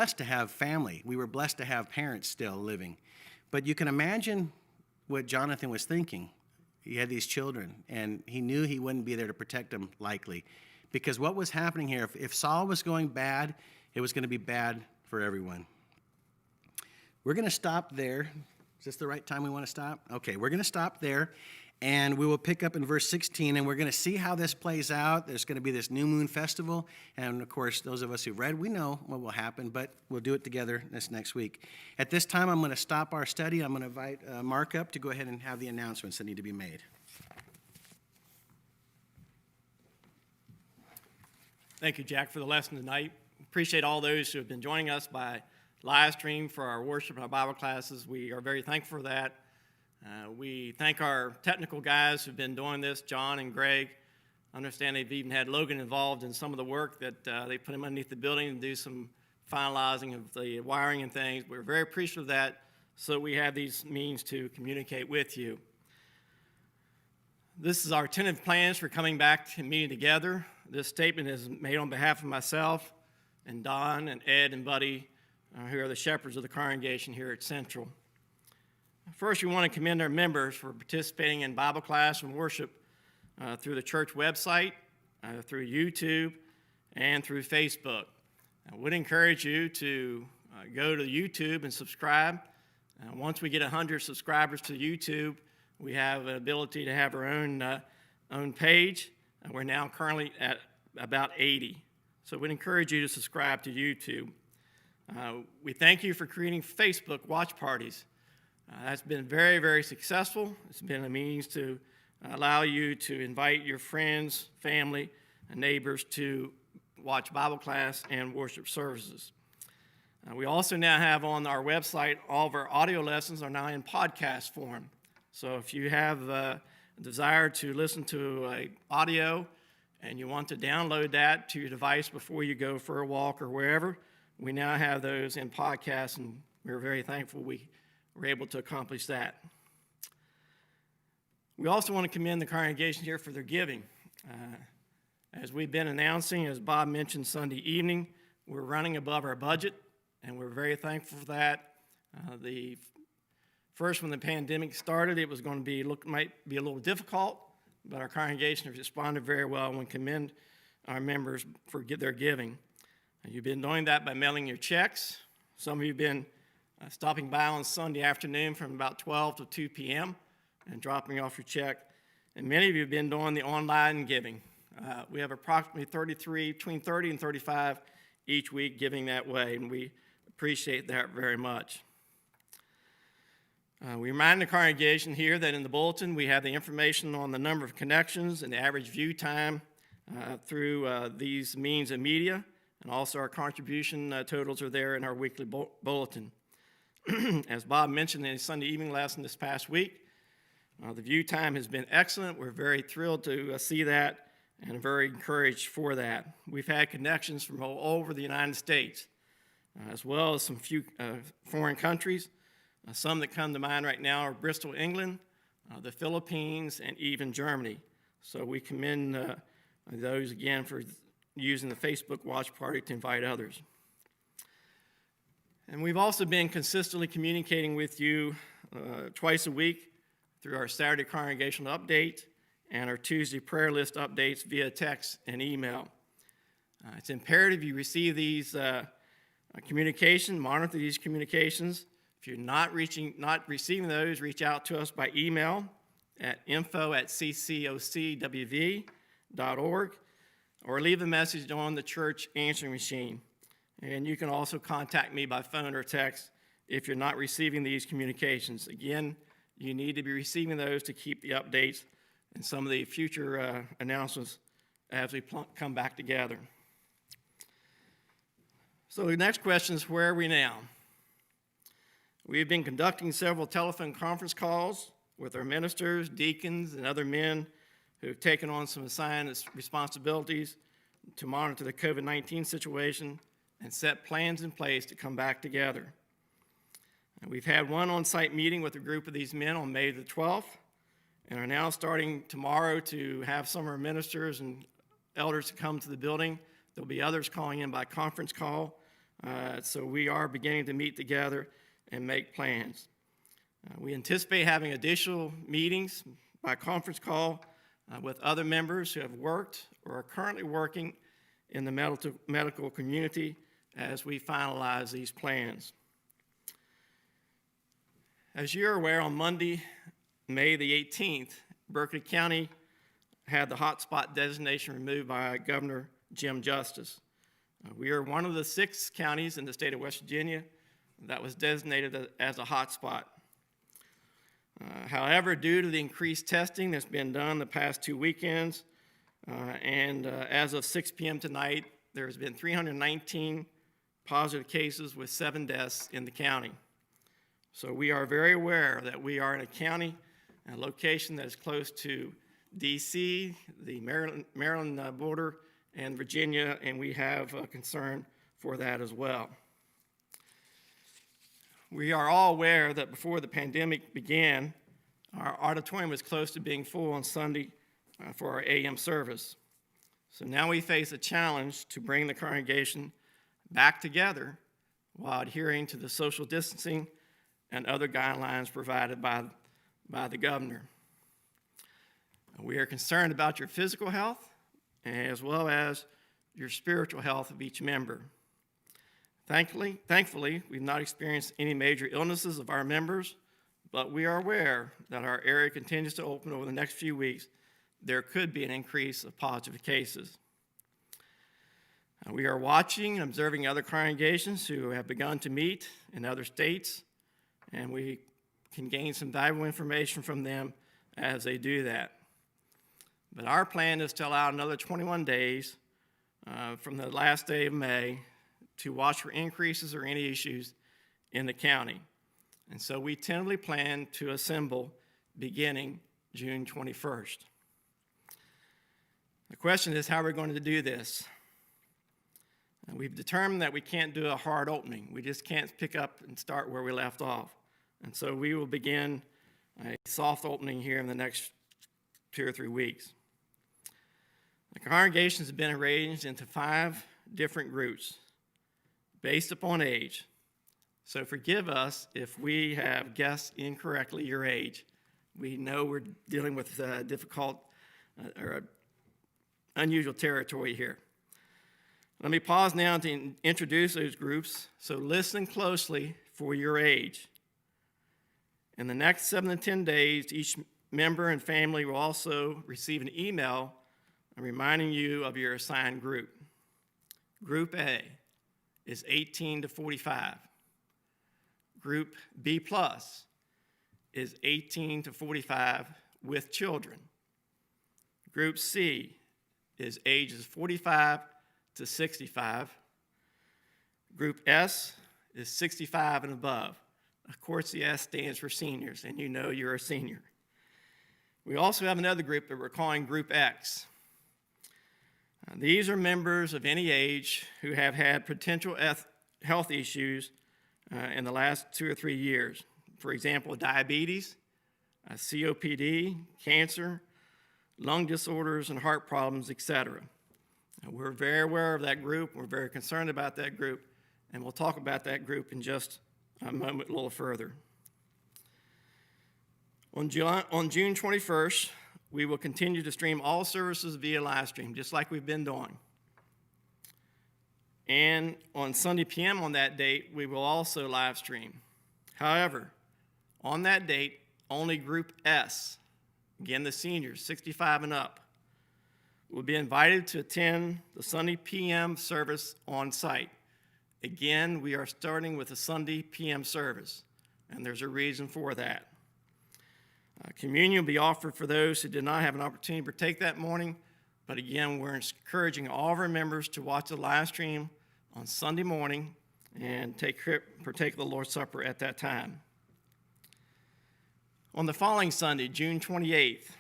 blessed to have family. We were blessed to have parents still living. But you can imagine what Jonathan was thinking. He had these children, and he knew he wouldn't be there to protect them, likely. Because what was happening here, if Saul was going bad, it was going to be bad for everyone. We're going to stop there. Is this the right time we want to stop? Okay, we're going to stop there, and we will pick up in verse 16, and we're going to see how this plays out. There's going to be this New Moon Festival, and of course, those of us who've read, we know what will happen, but we'll do it together this next week. At this time, I'm going to stop our study. I'm going to invite Mark up to go ahead and have the announcements that need to be made. Thank you, Jack, for the lesson tonight. Appreciate all those who have been joining us by live stream for our worship and our Bible classes. We are very thankful for that. We thank our technical guys who've been doing this, John and Greg. I understand they've even had Logan involved in some of the work that they put him underneath the building and do some finalizing of the wiring and things. We're very appreciative of that, so we have these means to communicate with you. This is our tentative plans for coming back and meeting together. This statement is made on behalf of myself and Don and Ed and Buddy, who are the shepherds of the congregation here at Central. First, we want to commend our members for participating in Bible class and worship through the church website, through YouTube, and through Facebook. I would encourage you to go to YouTube and subscribe. Once we get 100 subscribers to YouTube, we have an ability to have our own page. We're now currently at about 80. So we'd encourage you to subscribe to YouTube. We thank you for creating Facebook watch parties. That's been very, very successful. It's been a means to allow you to invite your friends, family, and neighbors to watch Bible class and worship services. We also now have on our website, all of our audio lessons are now in podcast form. So if you have a desire to listen to an audio and you want to download that to your device before you go for a walk or wherever, we now have those in podcasts, and we're very thankful we were able to accomplish that. We also want to commend the congregation here for their giving. As we've been announcing, as Bob mentioned Sunday evening, we're running above our budget, and we're very thankful for that. First, when the pandemic started, it was going to might be a little difficult, but our congregation has responded very well, and we commend our members for their giving. You've been doing that by mailing your checks. Some of you have been stopping by on Sunday afternoon from about 12 to 2 p.m. and dropping off your check. And many of you have been doing the online giving. We have approximately between 30 and 35 each week giving that way, and we appreciate that very much. We remind the congregation here that in the bulletin we have the information on the number of connections and the average view time through these means of media, and also our contribution totals are there in our weekly bulletin. As Bob mentioned in his Sunday evening lesson this past week, the view time has been excellent. We're very thrilled to see that and very encouraged for that. We've had connections from all over the United States, as well as some few foreign countries. Some that come to mind right now are Bristol, England, the Philippines, and even Germany. So we commend those again for using the Facebook watch party to invite others. And we've also been consistently communicating with you twice a week through our Saturday congregational update and our Tuesday prayer list updates via text and email. It's imperative you receive these communications, monitor these communications. If you're not receiving those, reach out to us by email at info@ccocwv.org or leave a message on the church answering machine. And you can also contact me by phone or text if you're not receiving these communications. Again, you need to be receiving those to keep the updates and some of the future announcements as we come back together. So the next question is, where are we now? We have been conducting several telephone conference calls with our ministers, deacons, and other men who have taken on some assigned responsibilities to monitor the COVID-19 situation and set plans in place to come back together. And we've had one on-site meeting with a group of these men on May the 12th, and are now starting tomorrow to have some of our ministers and elders to come to the building. There'll be others calling in by conference call So we are beginning to meet together and make plans. We anticipate having additional meetings by conference call with other members who have worked or are currently working in the medical community as we finalize these plans. As you're aware, on Monday, May the 18th, Berkeley County had the hotspot designation removed by Governor Jim Justice. We are one of the 6 counties in the state of West Virginia that was designated as a hotspot. However, due to the increased testing that's been done the past 2 weekends, and as of 6 p.m. tonight, there's been 319 positive cases with 7 deaths in the county. So we are very aware that we are in a county, a location that is close to D.C., the Maryland border, and Virginia, and we have a concern for that as well. We are all aware that before the pandemic began, our auditorium was close to being full on Sunday for our AM service. So now we face a challenge to bring the congregation back together while adhering to the social distancing and other guidelines provided by the governor. We are concerned about your physical health as well as your spiritual health of each member. Thankfully, we've not experienced any major illnesses of our members, but we are aware that our area continues to open over the next few weeks. There could be an increase of positive cases. We are watching and observing other congregations who have begun to meet in other states, and we can gain some valuable information from them as they do that. But our plan is to allow another 21 days from the last day of May to watch for increases or any issues in the county. And so we tentatively plan to assemble beginning June 21st. The question is how we're going to do this. We've determined that we can't do a hard opening. We just can't pick up and start where we left off. And so we will begin a soft opening here in the next 2 or 3 weeks. The congregations have been arranged into 5 different groups based upon age. So forgive us if we have guessed incorrectly your age. We know we're dealing with difficult or unusual territory here. Let me pause now to introduce those groups, so listen closely for your age. In the next 7 to 10 days, each member and family will also receive an email reminding you of your assigned group. Group A is 18 to 45. Group B plus is 18 to 45 with children. Group C is ages 45 to 65. Group S is 65 and above. Of course, the S stands for seniors, and you know you're a senior. We also have another group that we're calling Group X. These are members of any age who have had potential health issues in the last 2 or 3 years. For example, diabetes, COPD, cancer, lung disorders, and heart problems, etc. We're very aware of that group. We're very concerned about that group, and we'll talk about that group in just a moment a little further. On June 21st, we will continue to stream all services via live stream, just like we've been doing. And on Sunday p.m. on that date, we will also live stream. However, on that date, only Group S, again the seniors, 65 and up, will be invited to attend the Sunday p.m. service on site. Again, we are starting with a Sunday p.m. service, and there's a reason for that. Communion will be offered for those who did not have an opportunity to partake that morning, but again, we're encouraging all of our members to watch the live stream on Sunday morning and partake of the Lord's Supper at that time. On the following Sunday, June 28th,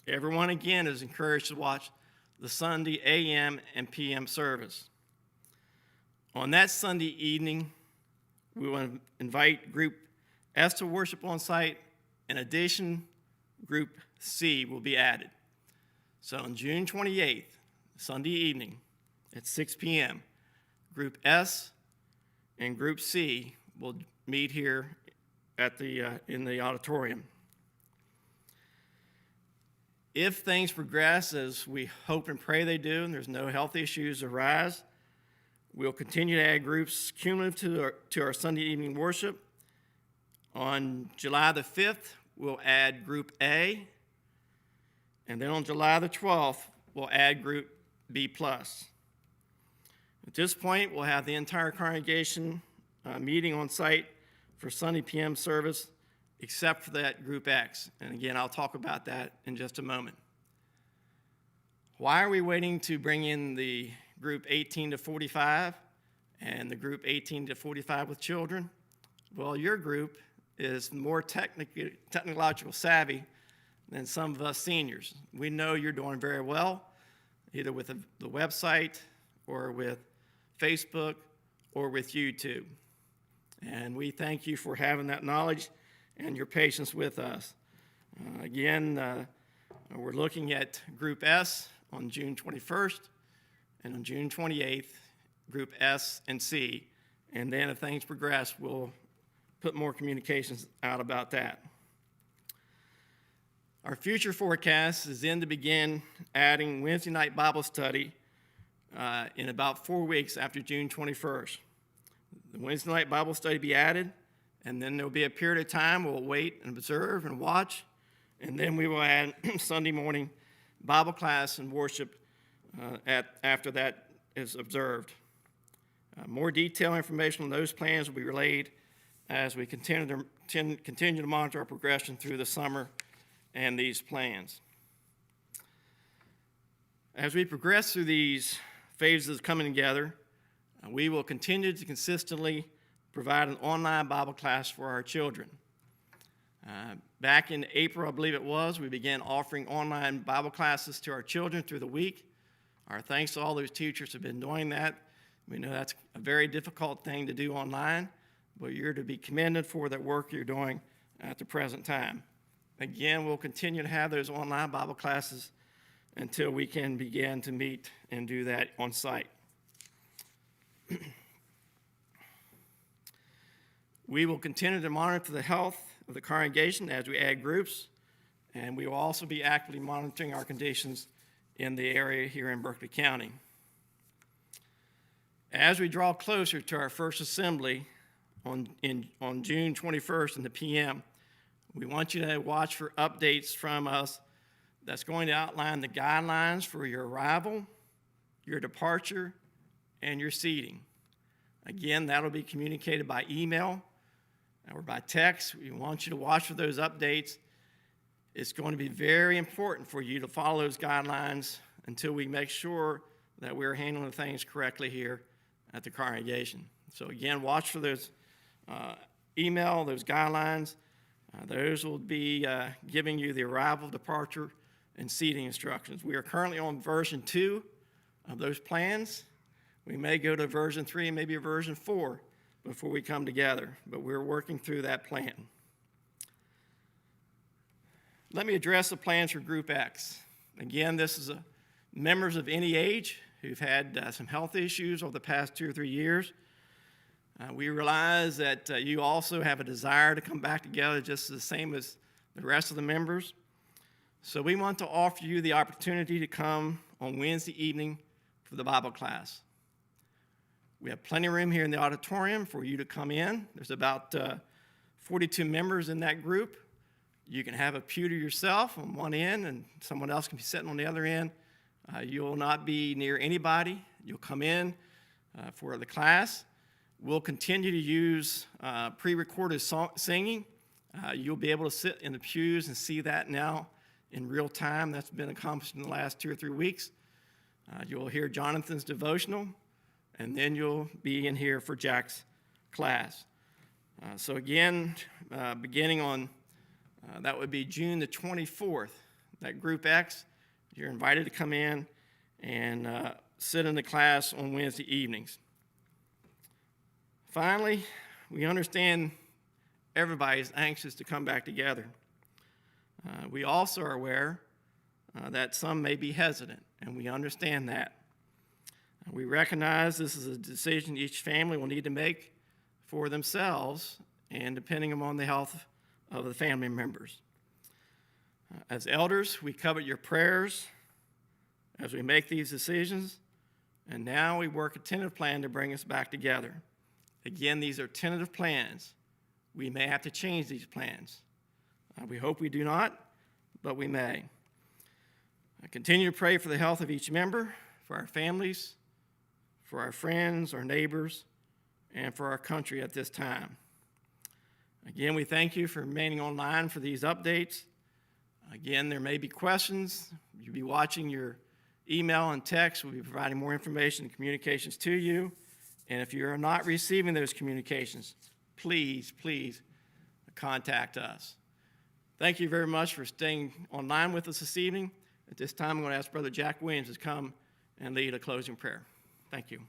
everyone again is encouraged to watch the Sunday a.m. and p.m. service. On that Sunday evening, we will invite Group S to worship on site. In addition, Group C will be added. So on June 28th, Sunday evening at 6 p.m., Group S and Group C will meet here at in the auditorium. If things progress as we hope and pray they do, and there's no health issues arise, we'll continue to add groups cumulative to our Sunday evening worship. On July the 5th, we'll add Group A, and then on July the 12th, we'll add Group B+. At this point, we'll have the entire congregation meeting on site for Sunday PM service, except for that Group X. And again, I'll talk about that in just a moment. Why are we waiting to bring in the Group 18 to 45 and the Group 18 to 45 with children? Well, your group is more technological savvy than some of us seniors. We know you're doing very well, either with the website or with Facebook or with YouTube. And we thank you for having that knowledge and your patience with us. Again, we're looking at Group S on June 21st, and on June 28th, Group S and C. And then if things progress, we'll put more communications out about that. Our future forecast is then to begin adding Wednesday night Bible study in about 4 weeks after June 21st. The Wednesday night Bible study be added, and then there'll be a period of time we'll wait and observe and watch, and then we will add Sunday morning Bible class and worship after that is observed. More detailed information on those plans will be relayed as we continue to monitor our progression through the summer and these plans. As we progress through these phases of coming together, we will continue to consistently provide an online Bible class for our children. Back in April, I believe it was, we began offering online Bible classes to our children through the week. Our thanks to all those teachers who have been doing that. We know that's a very difficult thing to do online, but you're to be commended for that work you're doing at the present time. Again, we'll continue to have those online Bible classes until we can begin to meet and do that on site. We will continue to monitor the health of the congregation as we add groups, and we will also be actively monitoring our conditions in the area here in Berkeley County. As we draw closer to our first assembly on June 21st in the PM, we want you to watch for updates from us that's going to outline the guidelines for your arrival, your departure, and your seating. Again, that'll be communicated by email or by text. We want you to watch for those updates. It's going to be very important for you to follow those guidelines until we make sure that we're handling things correctly here at the congregation. So again, watch for those email, those guidelines. Those will be giving you the arrival, departure, and seating instructions. We are currently on version 2 of those plans. We may go to version 3 and maybe a version 4 before we come together, but we're working through that plan. Let me address the plans for Group X. Again, this is members of any age who've had some health issues over the past 2 or 3 years. We realize that you also have a desire to come back together just the same as the rest of the members. So we want to offer you the opportunity to come on Wednesday evening for the Bible class. We have plenty of room here in the auditorium for you to come in. There's about 42 members in that group. You can have a pew to yourself on one end, and someone else can be sitting on the other end. You'll not be near anybody. You'll come in for the class. We'll continue to use pre-recorded singing. You'll be able to sit in the pews and see that now in real time. That's been accomplished in the last 2 or 3 weeks. You'll hear Jonathan's devotional, and then you'll be in here for Jack's class. So again, beginning on, that would be June the 24th, that Group X, you're invited to come in and sit in the class on Wednesday evenings. Finally, we understand everybody's anxious to come back together. We also are aware that some may be hesitant, and we understand that. We recognize this is a decision each family will need to make for themselves and depending upon the health of the family members. As elders, we covet your prayers as we make these decisions, and now we work a tentative plan to bring us back together. Again, these are tentative plans. We may have to change these plans. We hope we do not, but we may. I continue to pray for the health of each member, for our families, for our friends, our neighbors, and for our country at this time. Again, we thank you for remaining online for these updates. Again, there may be questions. You'll be watching your email and text. We'll be providing more information and communications to you. And if you are not receiving those communications, please contact us. Thank you very much for staying online with us this evening. At this time, I'm going to ask Brother Jack Williams to come and lead a closing prayer. Thank you.